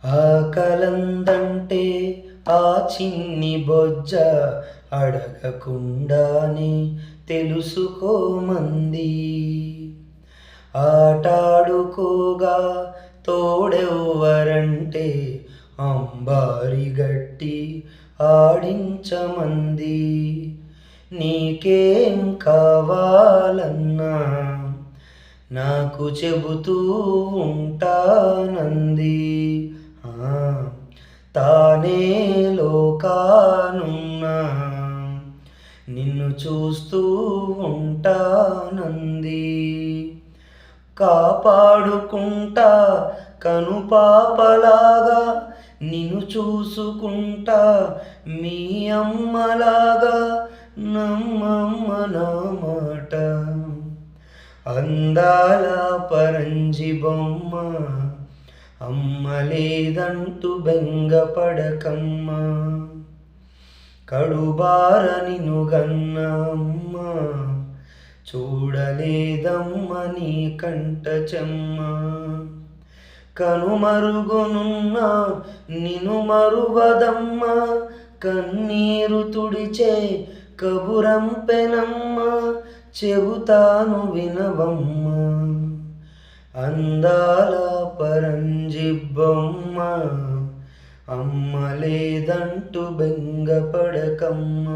ఆకలందంటే ఆ చిన్ని బొజ్జ అడగకుండానే తెలుసుకోమంది. ఆటాడుకోగా తోడెవ్వరంటే అంబారి గట్టి ఆడించమంది. నీకేం కావాలన్నా నాకు చెబుతూ ఉంటానంది. తానే లోకానున్నా నిన్ను చూస్తూ ఉంటానంది. కాపాడుకుంటా కనుపాపలాగా నిన్ను చూసుకుంటా మీ అమ్మలాగా నమ్మమ్మ నా మాట. అందాల పరంజి బొమ్మ అమ్మ లేదంటూ బెంగపడకమ్మ. కడుబార నిన్ను గన్న అమ్మ చూడలేదమ్మ నీ కంట చెమ్మ. కనుమరుగునున్న నిన్ను మరువదమ్మ కన్నీరు తుడిచే కబురంపెనమ్మ. చెబుతాను వినవమ్మ అందాల పరంజి బొమ్మ అమ్మ లేదంటూ బెంగపడకమ్మ.